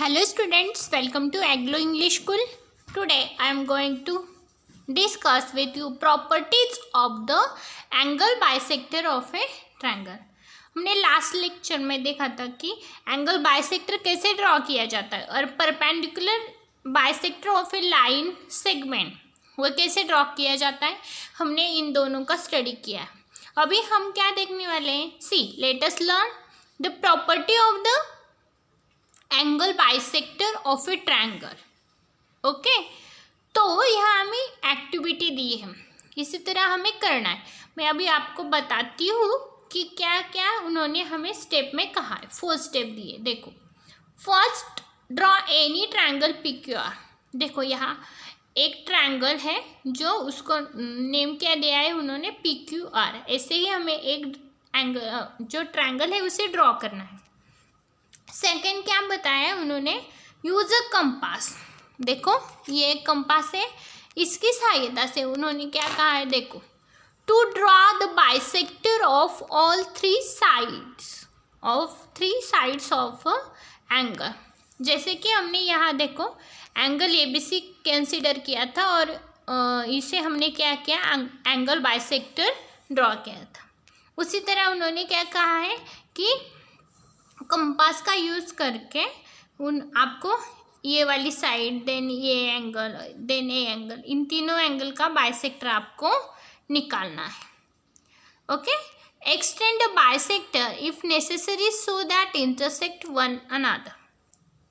Hello students, welcome to Aglo English School. Today I am going to discuss with you properties of the angle bisector of a triangle. हमने last lecture में देखा था कि angle bisector कैसे draw किया जाता है और perpendicular bisector of A line segment वो कैसे ड्रॉ किया जाता है. हमने इन दोनों का स्टडी किया है. अभी हम क्या देखने वाले हैं. See let us learn the property of the angle bisector of a triangle. Okay, तो यहाँ हमें एक्टिविटी दी है, इसी तरह हमें करना है. मैं अभी आपको बताती हूँ कि क्या क्या उन्होंने हमें स्टेप में कहा है. 4 स्टेप दिए. देखो, first draw any triangle PQR. देखो यहाँ एक ट्रायंगल है जो उसको नेम क्या दिया है उन्होंने PQR. ऐसे ही हमें एक एंगल जो ट्रायंगल है उसे ड्रॉ करना है. सेकंड क्या बताया उन्होंने, यूज अ कंपास. देखो ये एक कंपास है, इसकी सहायता से उन्होंने क्या कहा है. देखो, to draw the bisector of all 3 sides of angle. जैसे कि हमने यहाँ देखो एंगल ABC कंसीडर किया था और इसे हमने क्या किया, एंगल बाइसेक्टर ड्रॉ किया था. उसी तरह उन्होंने क्या कहा है कि कंपास का यूज़ करके आपको ये वाली साइड, देन ये एंगल, देन ये एंगल, इन तीनों एंगल का बाइसेक्टर आपको निकालना है. Okay, extend the bisector if necessary so that intersect one another.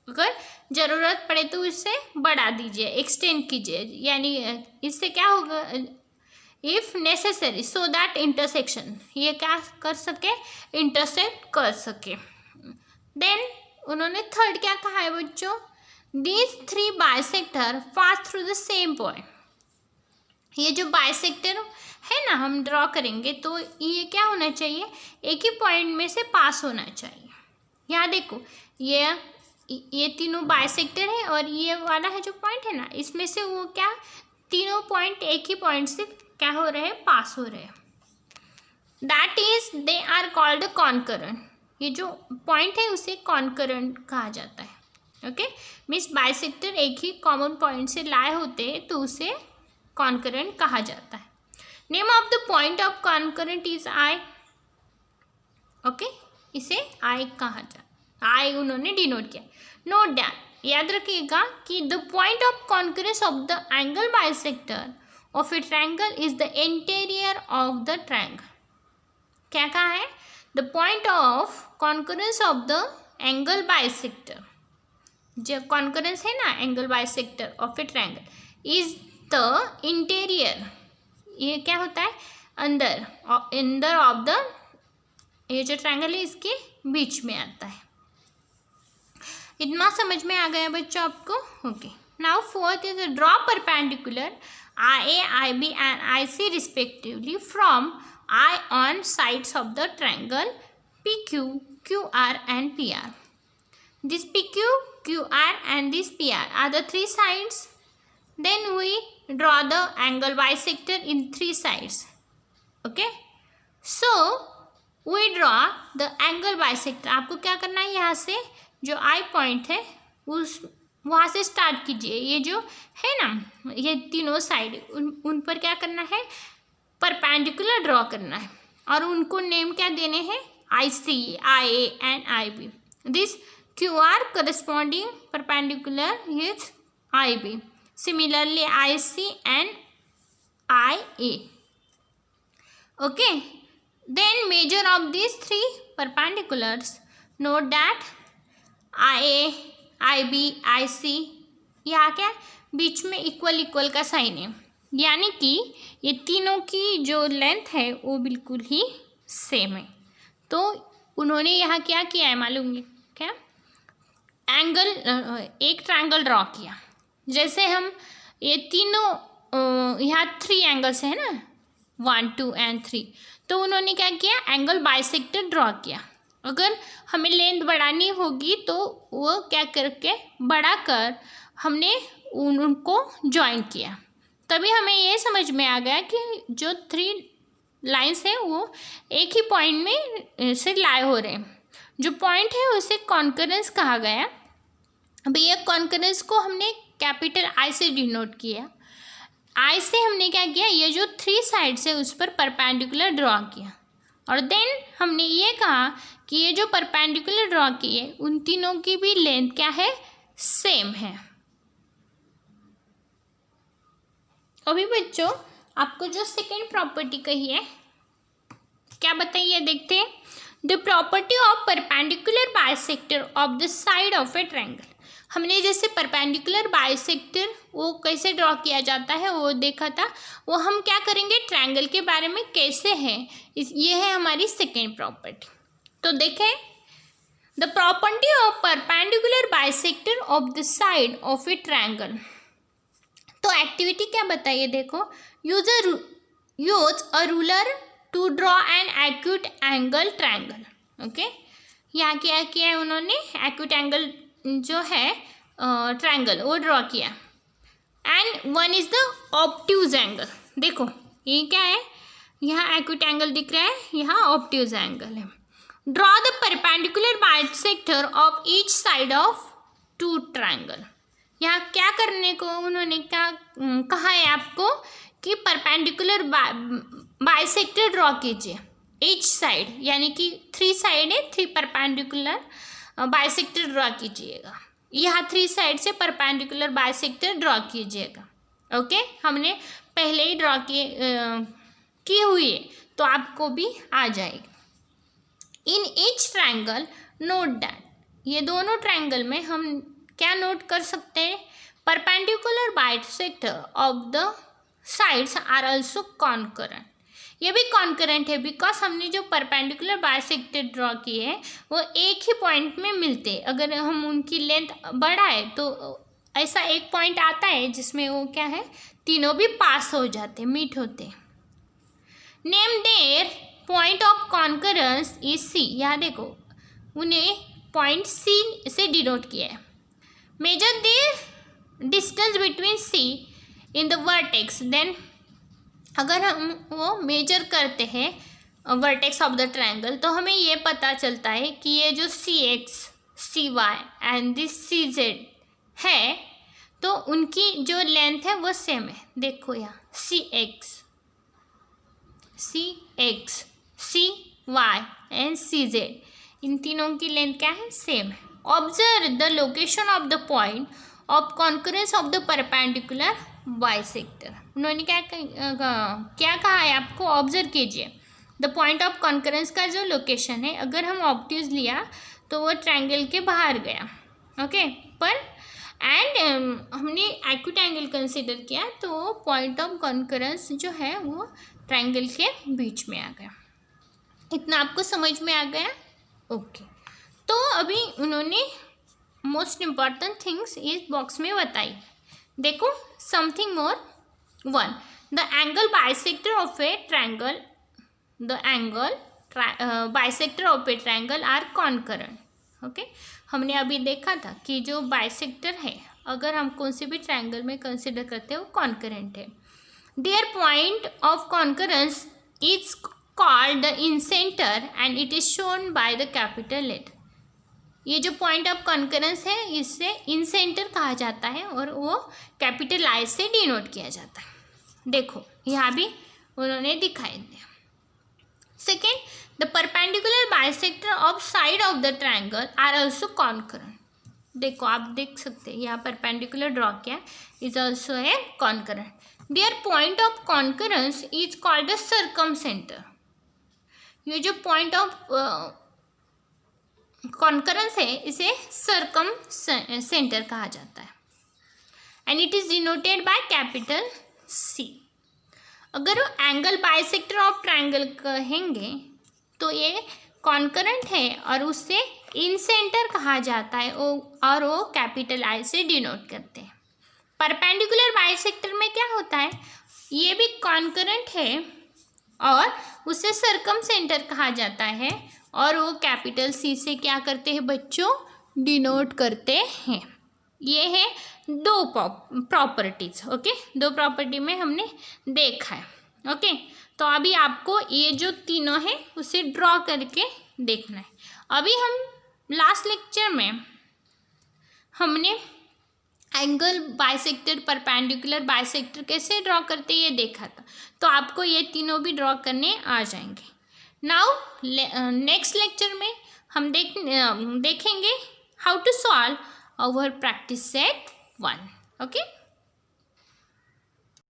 अगर ज़रूरत पड़े तो इसे बढ़ा दीजिए, एक्सटेंड कीजिए. यानी इससे क्या होगा, if necessary so that intersection, ये क्या कर सके, इंटरसेक्ट कर सके. देन उन्होंने थर्ड क्या कहा है बच्चों, these 3 bisector pass through the same point. ये जो बाइसेक्टर है ना हम ड्रॉ करेंगे तो ये क्या होना चाहिए, एक ही पॉइंट में से पास होना चाहिए. यहाँ देखो ये तीनों बाइसेक्टर है और ये वाला है जो पॉइंट है ना, इसमें से वो क्या तीनों पॉइंट एक ही पॉइंट से क्या हो रहे हैं, पास हो रहे हैं. That is they are called concurrent. ये जो पॉइंट है उसे कॉन्करेंट कहा जाता है. ओके, मीन्स बाइसेक्टर एक ही कॉमन पॉइंट से लाए होते हैं तो उसे कॉन्करेंट कहा जाता है. Name of the point of concurrent is I. Okay, इसे आई कहा जाता है. आई उन्होंने डिनोट किया. नोट दैट, याद रखिएगा कि the point of concurrence of the angle bisector of a triangle is the interior of the triangle. क्या कहा है, the point of concurrence of the angle bisector, जो कॉन्करेंस है ना angle bisector of a triangle, is the interior. ये क्या होता है, अंदर ऑफ द, ये जो ट्रायंगल है इसके बीच में आता है. इतना समझ में आ गया बच्चों आपको. Okay, now fourth is draw perpendicular IA, IB and IC respectively from I on sides of the triangle PQ, QR and PR. This PQ, QR and this PR are the 3 sides. Then we draw the angle bisector in 3 sides. Okay, so we draw the angle bisector. आपको क्या करना है, यहाँ से जो I point है उस वहाँ से स्टार्ट कीजिए. ये जो है ना ये तीनों साइड उन पर क्या करना है, परपेंडिकुलर ड्रॉ करना है और उनको नेम क्या देने हैं, IC, IA and IB. This QR corresponding perpendicular is IB. Similarly IC and IA. Okay, then measure of these 3 perpendiculars. Note that IA, IB, IC यहाँ क्या बीच में इक्वल का साइन है, यानी कि ये तीनों की जो लेंथ है वो बिल्कुल ही सेम है. तो उन्होंने यहाँ क्या किया है मालूम है क्या, एंगल एक ट्रायंगल ड्रॉ किया. जैसे हम ये तीनों यहाँ 3 एंगल्स है ना, 1, 2 एंड 3, तो उन्होंने क्या किया, एंगल बाइसेक्टर ड्रॉ किया. अगर हमें लेंथ बढ़ानी होगी तो वो क्या करके बढ़ा कर हमने उनको ज्वाइन किया. तभी हमें ये समझ में आ गया कि जो 3 लाइंस है वो एक ही पॉइंट में से लाए हो रहे हैं. जो पॉइंट है उसे कॉन्करेंस कहा गया. अभी ये कॉन्करेंस को हमने कैपिटल आई से डिनोट किया। आई से हमने क्या किया, ये जो 3 साइड्स है उस पर परपेंडिकुलर ड्रॉ किया, और देन हमने ये कहा कि ये जो परपेंडिकुलर ड्रॉ किए उन तीनों की भी लेंथ क्या है, सेम है। अभी बच्चों आपको जो सेकेंड प्रॉपर्टी कही है क्या बताइए, देखते हैं। The property of perpendicular bisector of the side of a triangle. हमने जैसे परपेंडिकुलर बाइसेक्टर वो कैसे ड्रॉ किया जाता है वो देखा था, वो हम क्या करेंगे ट्रायंगल के बारे में कैसे है, ये है हमारी सेकेंड प्रॉपर्टी। तो देखें, the property of perpendicular bisector of the side of a triangle. तो एक्टिविटी क्या बताइए, देखो, use a ruler to draw an acute angle triangle. Okay, यहाँ क्या किया है उन्होंने, एक्यूट एंगल जो है ट्रायंगल वो ड्रॉ किया। And one is the obtuse angle. देखो ये क्या है, यहाँ एक्यूट एंगल दिख रहा है, यहाँ ऑब्ट्यूज एंगल है। Draw the perpendicular bisector of each side of two triangle. यहाँ क्या करने को उन्होंने क्या कहा है आपको कि परपेंडिकुलर बाइसेक्टर ड्रॉ कीजिए ईच साइड, यानी कि 3 साइड है, 3 परपेंडिकुलर बाइसेक्टर ड्रॉ कीजिएगा। यहाँ 3 साइड से परपेंडिकुलर बाइसेक्टर ड्रॉ कीजिएगा। ओके, हमने पहले ही ड्रॉ की हुई है तो आपको भी आ जाएगी। In each triangle note that, ये दोनों ट्रायंगल में हम क्या नोट कर सकते हैं, perpendicular bisector of the sides are also concurrent. ये भी कॉन्करेंट है बिकॉज हमने जो परपेंडिकुलर बाइसेक्टर ड्रॉ किए हैं वो एक ही पॉइंट में मिलते हैं। अगर हम उनकी लेंथ बढ़ाए तो ऐसा एक पॉइंट आता है जिसमें वो क्या है, तीनों भी पास हो जाते, मीट होते। Name their point of concurrence is C. यहाँ देखो उन्हें पॉइंट सी से डिनोट किया है। Measure the distance between C in the vertex, then अगर हम वो मेजर करते हैं वर्टेक्स ऑफ द ट्रायंगल तो हमें ये पता चलता है कि ये जो C X, C Y and this C Z है तो उनकी जो लेंथ है वो सेम है। देखो यहाँ C X, C Y and C Z, इन तीनों की लेंथ क्या है, सेम है। Observe the location of the point of concurrence of the perpendicular bisector. उन्होंने क्या कहा है आपको, ऑब्जर्व कीजिए द पॉइंट ऑफ कॉन्करेंस का जो लोकेशन है, अगर हम ऑब्ट्यूज लिया तो वो ट्रायंगल के बाहर गया। ओके, पर एंड हमने एक्यूट एंगल कंसिडर किया तो पॉइंट ऑफ कॉन्करेंस जो है वो ट्रायंगल के बीच में आ गया। इतना आपको समझ में आ गया? ओके, तो अभी उन्होंने मोस्ट इम्पॉर्टेंट थिंग्स इस बॉक्स में बताई। देखो, something more, 1, the angle bisector of a triangle, the angle bisector of a triangle are concurrent. Okay, हमने अभी देखा था कि जो बाइसेक्टर है अगर हम कौन से भी ट्रायंगल में कंसिडर करते हैं वो कॉन्करेंट है। Their point of concurrence is called the incentre and it is shown by the capital letter. ये जो पॉइंट ऑफ कॉन्करेंस है इससे इंसेंटर कहा जाता है और वो कैपिटल आई से डिनोट किया जाता है। देखो यहाँ भी उन्होंने दिखाई दिया। Second, the perpendicular bisector of side of the triangle are also concurrent. देखो आप देख सकते हैं यहाँ परपेंडिकुलर ड्रॉ किया, is also a concurrent. Their point of concurrence is called the circumcentre. ये जो पॉइंट ऑफ कॉन्करेंस है इसे सर्कम सेंटर कहा जाता है and it is denoted by capital C. अगर वो एंगल बाइसेक्टर ऑफ ट्रायंगल कहेंगे तो ये कॉन्करेंट है और उससे इंसेंटर कहा जाता है और वो कैपिटल आई से डिनोट करते हैं। परपेंडिकुलर बाइसेक्टर में क्या होता है, ये भी कॉन्करेंट है और उसे सर्कम सेंटर कहा जाता है और वो कैपिटल सी से क्या करते हैं बच्चों, डिनोट करते हैं। ये है 2 प्रॉपर्टीज। ओके, 2 प्रॉपर्टी में हमने देखा है। ओके, तो अभी आपको ये जो तीनों है उसे ड्रॉ करके देखना है। अभी हम लास्ट लेक्चर में हमने एंगल बाइसेक्टर, परपेंडिकुलर, बाइसेक्टर कैसे ड्रॉ करते ये देखा था। तो आपको ये तीनों भी ड्रॉ करने आ जाएंगे। नाउ नेक्स्ट लेक्चर में हम देखेंगे how to solve our practice set 1। Okay.